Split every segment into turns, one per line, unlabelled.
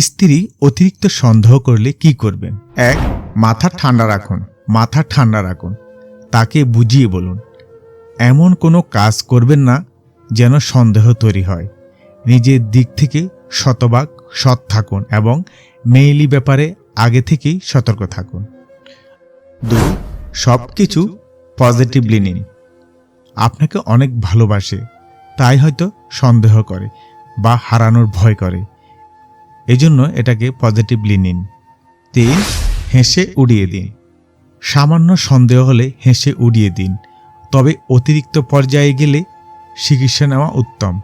স্ত্রী অতিরিক্ত সন্দেহ করলে কি করবেন? ১. মাথা ঠান্ডা রাখুন। মাথা ঠান্ডা রাখুন। তাকে বুঝিয়ে বলুন, এমন কোনো কাজ করবেন না যেন সন্দেহ তৈরি হয়। নিজের দিক থেকে শতভাগ সৎ থাকুন এবং মেইলি ব্যাপারে আগে থেকেই সতর্ক থাকুন। ২. সব কিছু পজিটিভলি নিন। আপনাকে অনেক ভালোবাসে, তাই হয়তো সন্দেহ করে বা হারানোর ভয় করে, এজন্য এটাকে পজিটিভলি নিন। ৩. হেসে উড়িয়ে দিন। সামান্য সন্দেহ হলে হেসে উড়িয়ে দিন, তবে অতিরিক্ত পর্যায়ে গেলে চিকিৎসা নেওয়া উত্তম।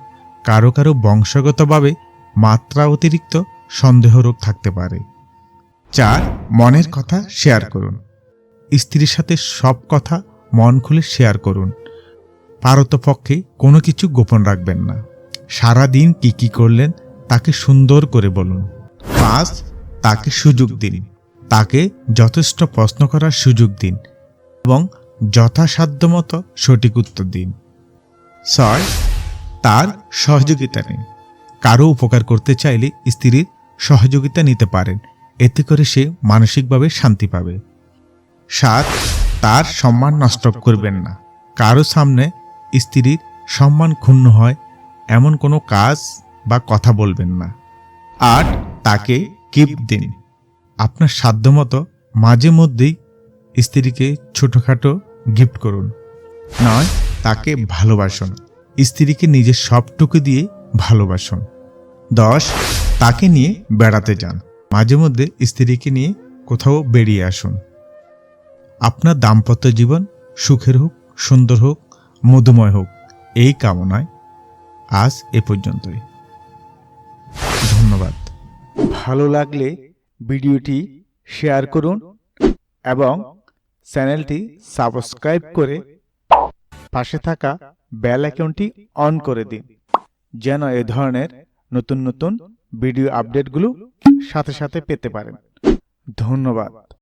কারো কারো বংশগতভাবে মাত্রা অতিরিক্ত সন্দেহ রোগ থাকতে পারে। ৪. মনের কথা শেয়ার করুন। স্ত্রীর সাথে সব কথা মন খুলে শেয়ার করুন। পারতপক্ষে কোনো কিছু গোপন রাখবেন না। সারা দিন কি করলেন তাকে সুন্দর করে বলুন। ৫. তাকে সুযোগ দিন। তাকে যথেষ্ট প্রশ্ন করার সুযোগ দিন এবং যথাসাধ্যমতো সঠিক উত্তর দিন। ৬. তার সহযোগিতা নিন। কারো উপকার করতে চাইলে স্ত্রীর সহযোগিতা নিতে পারেন, এতে করে সে মানসিকভাবে শান্তি পাবে। ৭. তার সম্মান নষ্ট করবেন না। কারো সামনে স্ত্রীর সম্মান ক্ষুণ্ণ হয় এমন কোনো কাজ বা কথা বলবেন না। ৮. তাকে গিফট দিন। আপনার সাধ্যমতো মাঝে মধ্যেই স্ত্রীকে ছোটোখাটো গিফট করুন। ৯. তাকে ভালোবাসুন। স্ত্রীকে নিজের সবটুকু দিয়ে ভালোবাসুন। ১০. তাকে নিয়ে বেড়াতে যান। মাঝে মধ্যে স্ত্রীকে নিয়ে কোথাও বেরিয়ে আসুন। আপনার দাম্পত্য জীবন সুখের হোক, সুন্দর হোক, মধুময় হোক, এই কামনায় আজ এ পর্যন্তই। ধন্যবাদ।
ভালো লাগলে ভিডিওটি শেয়ার করুন এবং চ্যানেলটি সাবস্ক্রাইব করে পাশে থাকা বেল আইকনটি অন করে দিন, যেন এ ধরনের নতুন নতুন ভিডিও আপডেটগুলো সাথে সাথে পেতে পারেন। ধন্যবাদ।